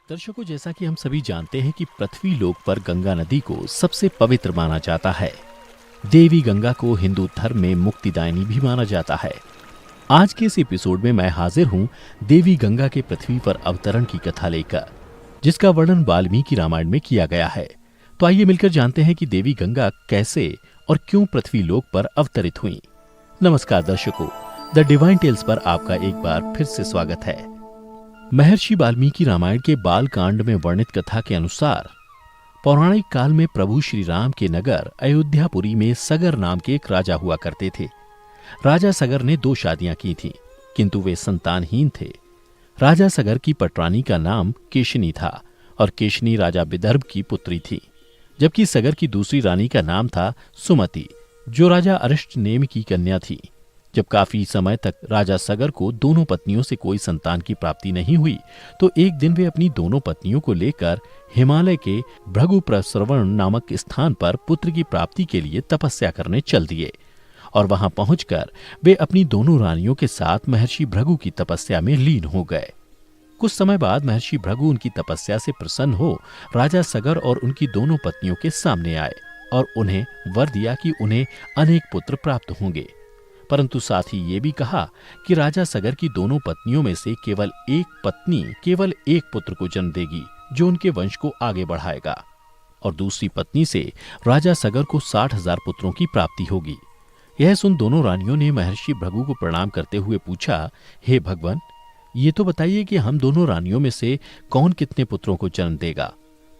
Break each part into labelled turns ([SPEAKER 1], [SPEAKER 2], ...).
[SPEAKER 1] दर्शकों, जैसा कि हम सभी जानते हैं कि पृथ्वी लोक पर गंगा नदी को सबसे पवित्र माना जाता है। देवी गंगा को हिंदू धर्म में मुक्तिदायिनी भी माना जाता है। आज के इस एपिसोड में मैं हाजिर हूं देवी गंगा के पृथ्वी पर अवतरण की कथा लेकर, जिसका वर्णन वाल्मीकि रामायण में किया गया है। तो आइए मिलकर जानते हैं कि देवी गंगा कैसे और क्यों पृथ्वी लोक पर अवतरित हुई। नमस्कार दर्शकों, द डिवाइन टेल्स पर आपका एक बार फिर से स्वागत है। महर्षि वाल्मीकि रामायण के बाल कांड में वर्णित कथा के अनुसार पौराणिक काल में प्रभु श्री राम के नगर अयोध्यापुरी में सगर नाम के एक राजा हुआ करते थे। राजा सगर ने 2 शादियां की थीं, किंतु वे संतानहीन थे। राजा सगर की पटरानी का नाम केशनी था और केशनी राजा विदर्भ की पुत्री थी, जबकि सगर की दूसरी रानी का नाम था सुमति, जो राजा अरिष्टनेमि की कन्या थी। जब काफी समय तक राजा सगर को दोनों पत्नियों से कोई संतान की प्राप्ति नहीं हुई, तो एक दिन वे अपनी दोनों पत्नियों को लेकर हिमालय के भृगुप्रस्रवण नामक स्थान पर पुत्र की प्राप्ति के लिए तपस्या करने चल दिए और वहां पहुंचकर वे अपनी दोनों रानियों के साथ महर्षि भृगु की तपस्या में लीन हो गए। कुछ समय बाद महर्षि भृगु उनकी तपस्या से प्रसन्न हो राजा सगर और उनकी दोनों पत्नियों के सामने आए और उन्हें वर दिया कि उन्हें अनेक पुत्र प्राप्त होंगे, परंतु साथ ही ये भी कहा कि राजा सगर की दोनों पत्नियों में से केवल एक पत्नी केवल एक पुत्र को जन्म देगी, जो उनके वंश को आगे बढ़ाएगा, और दूसरी पत्नी से राजा सगर को 60,000 पुत्रों की प्राप्ति होगी। यह सुन दोनों रानियों ने महर्षि भृगु को प्रणाम करते हुए पूछा, हे भगवान, ये तो बताइए कि हम दोनों रानियों में से कौन कितने पुत्रों को जन्म देगा।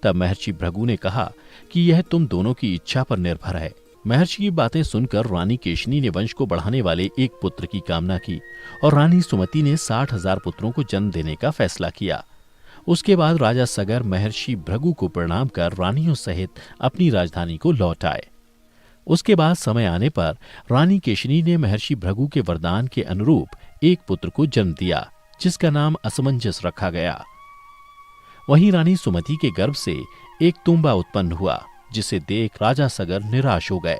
[SPEAKER 1] तब महर्षि भृगु ने कहा कि यह तुम दोनों की इच्छा पर निर्भर है। महर्षि की बातें सुनकर रानी केशनी ने वंश को बढ़ाने वाले एक पुत्र की कामना की और रानी सुमति ने 60,000 पुत्रों को जन्म देने का फैसला किया। उसके बाद राजा सगर महर्षि भृगु को प्रणाम कर रानियों सहित अपनी राजधानी को लौट आए। उसके बाद समय आने पर रानी केशनी ने महर्षि भृगु के वरदान के अनुरूप एक पुत्र को जन्म दिया, जिसका नाम असमंजस रखा गया। वहीं रानी सुमति के गर्भ से एक तुम्बा उत्पन्न हुआ, जिसे देख राजा सगर निराश हो गए,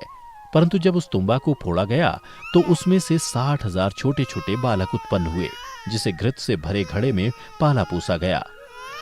[SPEAKER 1] परंतु जब उस तुम्बा को फोड़ा गया तो उसमें से 60,000 छोटे छोटे बालक उत्पन्न हुए, जिसे घृत से भरे घड़े में पाला पोसा गया।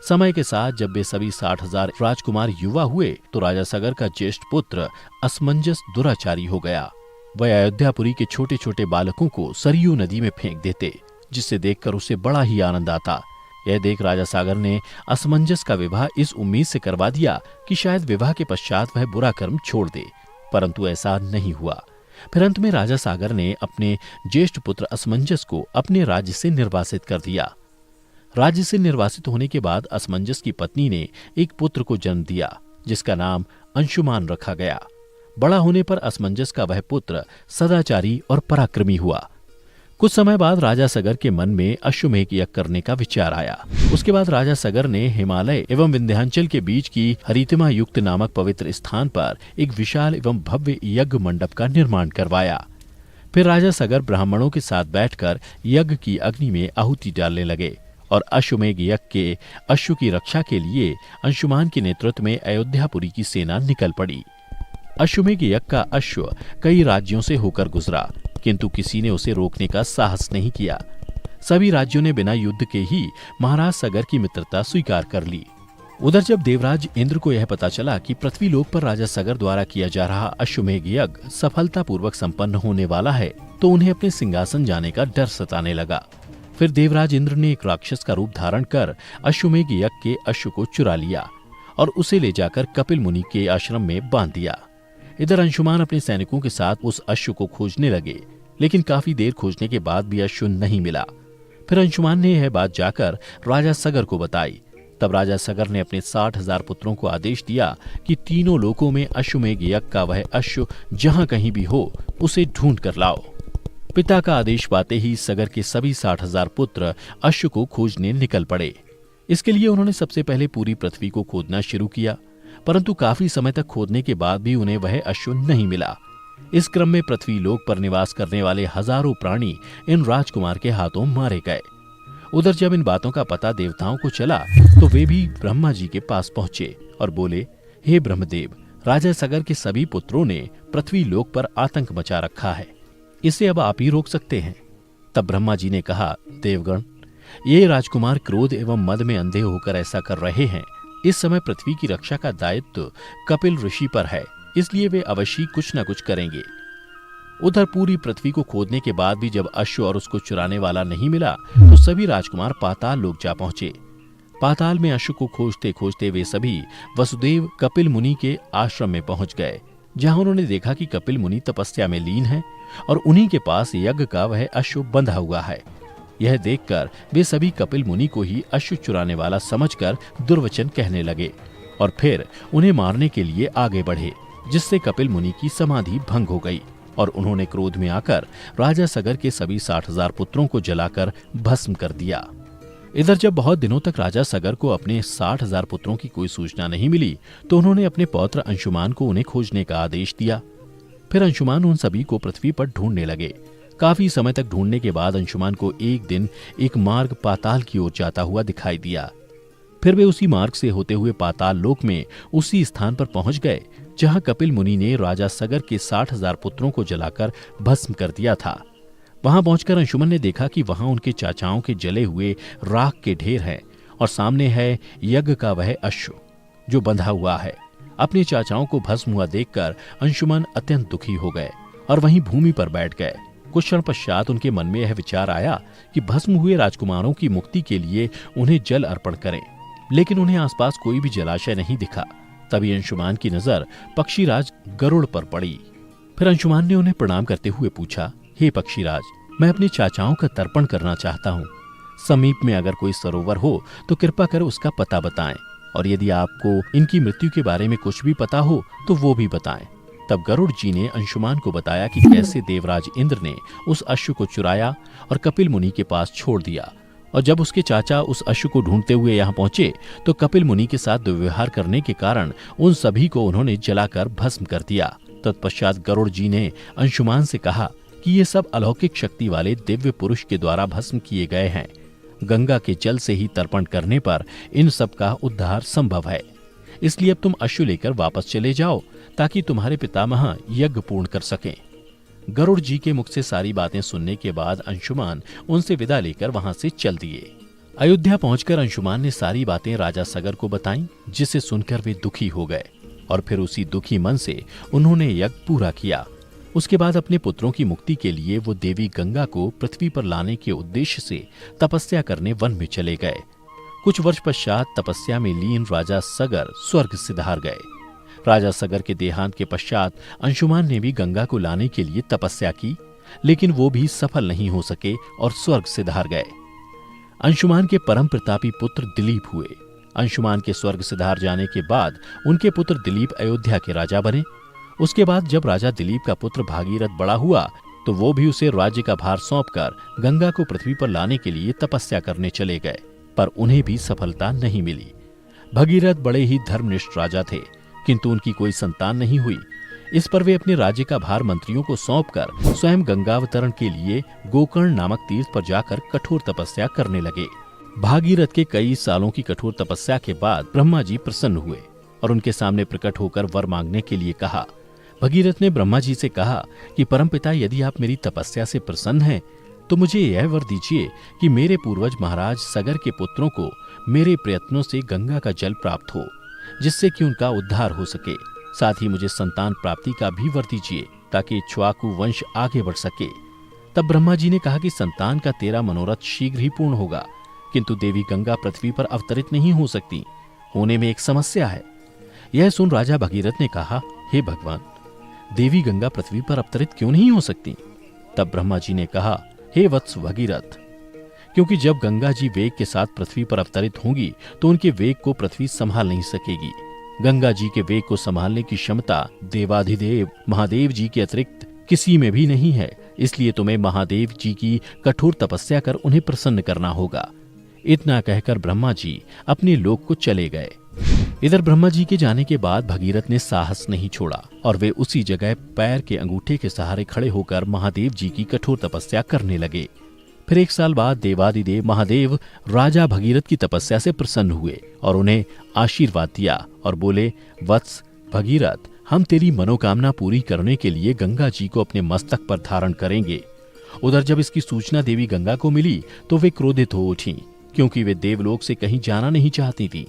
[SPEAKER 1] समय के साथ जब वे सभी 60,000 राजकुमार युवा हुए तो राजा सगर का ज्येष्ठ पुत्र असमंजस दुराचारी हो गया। वह अयोध्यापुरी के छोटे छोटे बालकों को सरयू नदी में फेंक देते, जिसे देखकर उसे बड़ा ही आनंद आता। यह देख राजा सागर ने असमंजस का विवाह इस उम्मीद से करवा दिया कि शायद विवाह के पश्चात वह बुरा कर्म छोड़ दे, परंतु ऐसा नहीं हुआ। फिर अंत में राजा सागर ने अपने ज्येष्ठ पुत्र असमंजस को अपने राज्य से निर्वासित कर दिया। राज्य से निर्वासित होने के बाद असमंजस की पत्नी ने एक पुत्र को जन्म दिया, जिसका नाम अंशुमान रखा गया। बड़ा होने पर असमंजस का वह पुत्र सदाचारी और पराक्रमी हुआ। कुछ समय बाद राजा सगर के मन में अश्वमेध यज्ञ करने का विचार आया। उसके बाद राजा सगर ने हिमालय एवं विंध्याचल के बीच की हरितिमा युक्त नामक पवित्र स्थान पर एक विशाल एवं भव्य यज्ञ मंडप का निर्माण करवाया। फिर राजा सगर ब्राह्मणों के साथ बैठकर यज्ञ की अग्नि में आहुति डालने लगे और अश्वमेध यज्ञ के अश्व की रक्षा के लिए अंशुमान के नेतृत्व में अयोध्यापुरी की सेना निकल पड़ी। अश्वमेध यज्ञ का अश्व कई राज्यों से होकर गुजरा, किंतु किसी ने उसे रोकने का साहस नहीं किया। सभी राज्यों ने बिना युद्ध के ही महाराज सगर की मित्रता स्वीकार कर ली। उधर जब देवराज इंद्र को यह पता चला कि पृथ्वी लोक पर राजा सगर द्वारा किया जा रहा अश्वमेध यज्ञ सफलतापूर्वक संपन्न होने वाला है, तो उन्हें अपने सिंहासन जाने का डर सताने लगा। फिर देवराज इंद्र ने एक राक्षस का रूप धारण कर अश्वमेध यज्ञ के अश्व को चुरा लिया और उसे ले जाकर कपिल मुनि के आश्रम में बांध दिया। इधर अंशुमान अपने सैनिकों के साथ उस अश्व को खोजने लगे, लेकिन काफी देर खोजने के बाद भी अश्व नहीं मिला। फिर अंशुमान ने यह बात जाकर राजा सगर को बताई। तब राजा सगर ने अपने 60,000 पुत्रों को आदेश दिया कि तीनों लोकों में अश्वमेध यज्ञ का वह अश्व जहां कहीं भी हो, उसे ढूंढ कर लाओ। पिता का आदेश पाते ही सगर के सभी 60,000 पुत्र अश्व को खोजने निकल पड़े। इसके लिए उन्होंने सबसे पहले पूरी पृथ्वी को खोदना शुरू किया, परंतु काफी समय तक खोदने के बाद भी उन्हें वह अश्व नहीं मिला। इस क्रम में पृथ्वी लोक पर निवास करने वाले हजारों प्राणी इन राजकुमार के हाथों मारे गए। उधर जब इन बातों का पता देवताओं को चला तो वे भी ब्रह्मा जी के पास पहुंचे और बोले, हे ब्रह्मदेव, राजा सगर के सभी पुत्रों ने पृथ्वी लोक पर आतंक मचा रखा है, इसे अब आप ही रोक सकते हैं। तब ब्रह्मा जी ने कहा, देवगण, ये राजकुमार क्रोध एवं मद में अंधे होकर ऐसा कर रहे हैं। इस समय पृथ्वी की रक्षा का दायित्व कपिल ऋषि पर है, इसलिए वे अवश्य कुछ न कुछ करेंगे। उधर पूरी पृथ्वी को खोदने के बाद भी जब अश्व और उसको चुराने वाला नहीं मिला तो सभी राजकुमार पाताल लोक जा पहुंचे। पाताल में अश्व को खोजते खोजते वे सभी वसुदेव कपिल मुनि के आश्रम में पहुंच गए, जहां उन्होंने देखा कि कपिल मुनि तपस्या में लीन है और उन्हीं के पास यज्ञ का वह अश्व बंधा हुआ है। यह देखकर वे सभी कपिल मुनि को ही अश्व चुराने वाला समझकर दुर्वचन कहने लगे और फिर उन्हें मारने के लिए आगे बढ़े, जिससे कपिल मुनि की समाधि भंग हो गई और उन्होंने क्रोध में आकर राजा सगर के सभी 60,000 पुत्रों को जलाकर भस्म कर दिया। इधर जब बहुत दिनों तक राजा सगर को अपने 60,000 पुत्रों की कोई सूचना नहीं मिली तो उन्होंने अपने पौत्र अंशुमान को उन्हें खोजने का आदेश दिया। फिर अंशुमान उन सभी को पृथ्वी पर ढूंढने लगे। काफी समय तक ढूंढने के बाद अंशुमान को एक दिन एक मार्ग पाताल की ओर जाता हुआ दिखाई दिया। फिर वे उसी मार्ग से होते हुए पाताल लोक में उसी स्थान पर पहुंच गए जहां कपिल मुनि ने राजा सगर के 60,000 पुत्रों को जलाकर भस्म कर दिया था। वहां पहुंचकर अंशुमन ने देखा कि वहां उनके चाचाओं के जले हुए राख के ढेर हैं और सामने है यज्ञ का वह अश्व जो बंधा हुआ है। अपने चाचाओं को भस्म हुआ देखकर अंशुमन अत्यंत दुखी हो गए और वहीं भूमि पर बैठ गए। कुछ क्षण पश्चात उनके मन में यह विचार आया कि भस्म हुए राजकुमारों की मुक्ति के लिए उन्हें जल अर्पण करें, लेकिन उन्हें आसपास कोई भी जलाशय नहीं दिखा। तभी अंशुमान की नजर पक्षीराज गरुड़ पर पड़ी। फिर अंशुमान ने उन्हें प्रणाम करते हुए पूछा, हे पक्षीराज, मैं अपने चाचाओं का तर्पण करना चाहता हूँ। समीप में अगर कोई सरोवर हो तो कृपा कर उसका पता बताएं, और यदि आपको इनकी मृत्यु के बारे में कुछ भी पता हो तो वो भी बताएं। तब गरुड़ जी ने अंशुमान को बताया कि कैसे देवराज इंद्र ने उस अश्व को चुराया और कपिल मुनि के पास छोड़ दिया, और जब उसके चाचा उस अश्व को ढूंढते हुए यहाँ पहुंचे तो कपिल मुनि के साथ दुर्व्यवहार करने के कारण उन सभी को उन्होंने जलाकर भस्म कर दिया। तत्पश्चात गरुड़ जी ने अंशुमान से कहा कि ये सब अलौकिक शक्ति वाले दिव्य पुरुष के द्वारा भस्म किए गए हैं। गंगा के जल से ही तर्पण करने पर इन सब का उद्धार संभव है। इसलिए अब तुम अश्व लेकर वापस चले जाओ ताकि तुम्हारे पितामह यज्ञ पूर्ण कर सकें। गरुड़ जी के मुख से सारी बातें सुनने के बाद अंशुमान उनसे विदा लेकर वहां से चल दिए। अयोध्या पहुंचकर अंशुमान ने सारी बातें राजा सगर को बताईं, जिसे सुनकर वे दुखी हो गए और फिर उसी दुखी मन से उन्होंने यज्ञ पूरा किया। उसके बाद अपने पुत्रों की मुक्ति के लिए वो देवी गंगा को पृथ्वी पर लाने के उद्देश्य से तपस्या करने वन में चले गए। कुछ वर्ष पश्चात तपस्या में लीन राजा सगर स्वर्ग सिधार गए। राजा सगर के देहांत के पश्चात अंशुमान ने भी गंगा को लाने के लिए तपस्या की, लेकिन वो भी सफल नहीं हो सके और स्वर्ग सिधार गए। अंशुमान के परम प्रतापी पुत्र दिलीप हुए। अंशुमान के स्वर्ग सिधार जाने के बाद उनके पुत्र दिलीप अयोध्या के राजा बने। उसके बाद जब राजा दिलीप का पुत्र भागीरथ बड़ा हुआ तो वो भी उसे राज्य का भार सौंपकर गंगा को पृथ्वी पर लाने के लिए तपस्या करने चले गए, पर उन्हें भी सफलता नहीं मिली। भगीरथ बड़े ही धर्मनिष्ठ राजा थे, किंतु उनकी कोई संतान नहीं हुई। इस पर वे अपने राज्य का भार मंत्रियों को सौंपकर स्वयं गंगावतरण के लिए गोकर्ण नामक तीर्थ पर जाकर कठोर तपस्या करने लगे। भागीरथ के कई सालों की कठोर तपस्या के बाद ब्रह्मा जी प्रसन्न हुए और उनके सामने प्रकट होकर वर मांगने के लिए कहा। भगीरथ ने ब्रह्मा जी से कहा कि परमपिता, यदि आप मेरी तपस्या से प्रसन्न हैं तो मुझे यह वर दीजिए कि मेरे पूर्वज महाराज सगर के पुत्रों को मेरे प्रयत्नों से गंगा का जल प्राप्त हो, जिससे कि उनका उद्धार हो सके। साथ ही मुझे संतान प्राप्ति का भी वर दीजिए ताकि इक्ष्वाकु वंश आगे बढ़ सके। तब ब्रह्मा जी ने कहा कि संतान का तेरा मनोरथ शीघ्र ही पूर्ण होगा, किंतु देवी गंगा पृथ्वी पर अवतरित नहीं हो सकती, होने में एक समस्या है। यह सुन राजा भगीरथ ने कहा, हे भगवान, देवी गंगा पृथ्वी पर अवतरित क्यों नहीं हो सकती? तब ब्रह्मा जी ने कहा, हे वत्स भगीरथ, क्योंकि जब गंगा जी वेग के साथ पृथ्वी पर अवतरित होंगी तो उनके वेग को पृथ्वी संभाल नहीं सकेगी। गंगा जी के वेग को संभालने की क्षमता देवाधिदेव महादेव जी के अतिरिक्त किसी में भी नहीं है, इसलिए तुम्हें महादेव जी की कठोर तपस्या कर उन्हें प्रसन्न करना होगा। इतना कहकर ब्रह्मा जी अपने लोक को चले गए। इधर ब्रह्मा जी के जाने के बाद भगीरथ ने साहस नहीं छोड़ा और वे उसी जगह पैर के अंगूठे के सहारे खड़े होकर महादेव जी की कठोर तपस्या करने लगे। फिर 1 साल बाद देवादिदेव महादेव राजा भगीरथ की तपस्या से प्रसन्न हुए और उन्हें आशीर्वाद दिया और बोले, वत्स भगीरथ, हम तेरी मनोकामना पूरी करने के लिए गंगा जी को अपने मस्तक पर धारण करेंगे उधर जब इसकी सूचना देवी गंगा को मिली तो वे क्रोधित हो उठी, क्योंकि वे देवलोक से कहीं जाना नहीं चाहती थी।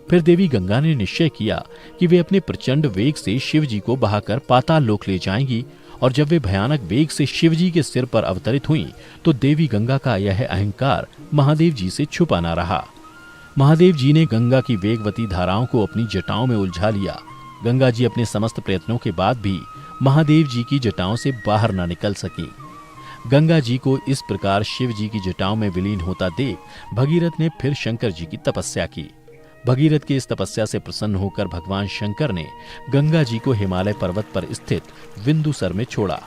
[SPEAKER 1] फिर देवी गंगा ने निश्चय किया कि वे अपने प्रचंड वेग से शिव जी को बहाकर पाताल लोक ले जाएंगी, और जब वे भयानक वेग से शिव जी के सिर पर अवतरित हुईं, तो देवी गंगा का यह अहंकार महादेव जी से छुपा न रहा। महादेव जी ने गंगा की वेगवती धाराओं को अपनी जटाओं में उलझा लिया। गंगा जी अपने समस्त प्रयत्नों के बाद भी महादेव जी की जटाओं से बाहर न निकल सकी। गंगा जी को इस प्रकार शिव जी की जटाओं में विलीन होता देख भगीरथ ने फिर शंकर जी की तपस्या की। भगीरथ की इस तपस्या से प्रसन्न होकर भगवान शंकर ने गंगा जी को हिमालय पर्वत पर स्थित विंदुसर में छोड़ा।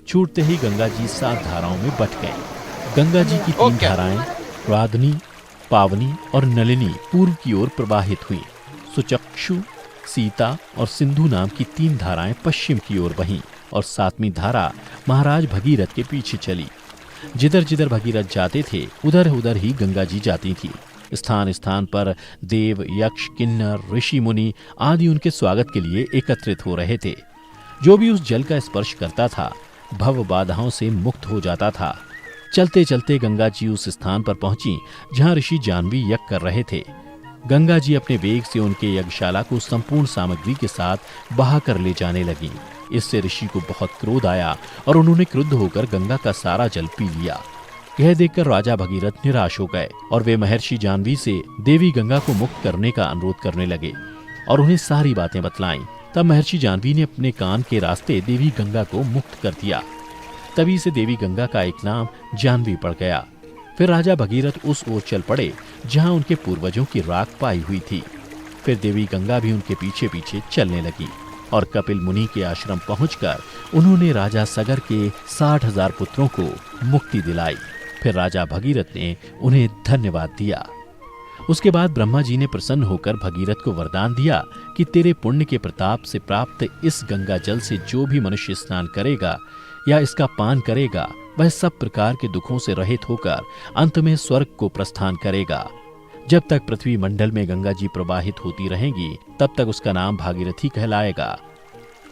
[SPEAKER 1] छूटते ही गंगा जी 7 धाराओं में बट गईं। गंगा जी की 3 धाराएं राधनी, पावनी और नलिनी पूर्व की ओर प्रवाहित हुई। सुचक्षु, सीता और सिंधु नाम की 3 धाराएं पश्चिम की ओर बहीं, और 7वीं धारा महाराज भगीरथ के पीछे चली। जिधर जिधर भगीरथ जाते थे उधर उधर ही गंगा जी जाती थी। स्थान स्थान पर देव, यक्ष, किन्नर, ऋषि, मुनि आदि उनके स्वागत के लिए एकत्रित हो रहे थे। जो भी उस जल का स्पर्श करता था भव बाधाओं से मुक्त हो जाता था। चलते चलते गंगा जी उस स्थान पर पहुंची जहां ऋषि जाह्नवी यज्ञ कर रहे थे। गंगा जी अपने वेग से उनके यज्ञशाला को संपूर्ण सामग्री के साथ बहा कर ले जाने लगी। इससे ऋषि को बहुत क्रोध आया और उन्होंने क्रुद्ध होकर गंगा का सारा जल पी लिया। यह देखकर राजा भगीरथ निराश हो गए और वे महर्षि जाह्नवी से देवी गंगा को मुक्त करने का अनुरोध करने लगे और उन्हें सारी बातें बतलाईं। तब महर्षि जाह्नवी ने अपने कान के रास्ते देवी गंगा को मुक्त कर दिया। तभी से देवी गंगा का एक नाम जाह्नवी पड़ गया। फिर राजा भगीरथ उस ओर चल पड़े जहां उनके पूर्वजों की राख पाई हुई थी। फिर देवी गंगा भी उनके पीछे पीछे चलने लगी और कपिल मुनि के आश्रम पहुंचकर उन्होंने राजा सगर के 60,000 पुत्रों को मुक्ति दिलाई। फिर राजा भगीरथ ने उन्हें धन्यवाद दिया। उसके बाद ब्रह्मा जी ने प्रसन्न होकर भगीरथ को वरदान दिया कि तेरे पुण्य के प्रताप से प्राप्त इस गंगा जल से जो भी मनुष्य स्नान करेगा या इसका पान करेगा वह सब प्रकार के दुखों से रहित होकर अंत में स्वर्ग को प्रस्थान करेगा। जब तक पृथ्वी मंडल में गंगा जी प्रवाहित होती रहेंगी तब तक उसका नाम भागीरथी कहलाएगा।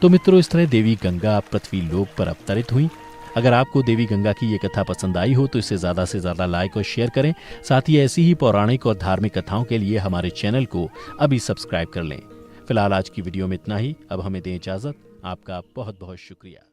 [SPEAKER 1] तो मित्रों, इस तरह देवी गंगा पृथ्वी लोक पर अवतरित हुई। अगर आपको देवी गंगा की ये कथा पसंद आई हो तो इसे ज्यादा से ज्यादा लाइक और शेयर करें। साथ ही ऐसी ही पौराणिक और धार्मिक कथाओं के लिए हमारे चैनल को अभी सब्सक्राइब कर लें। फिलहाल आज की वीडियो में इतना ही। अब हमें दें इजाजत। आपका बहुत बहुत शुक्रिया।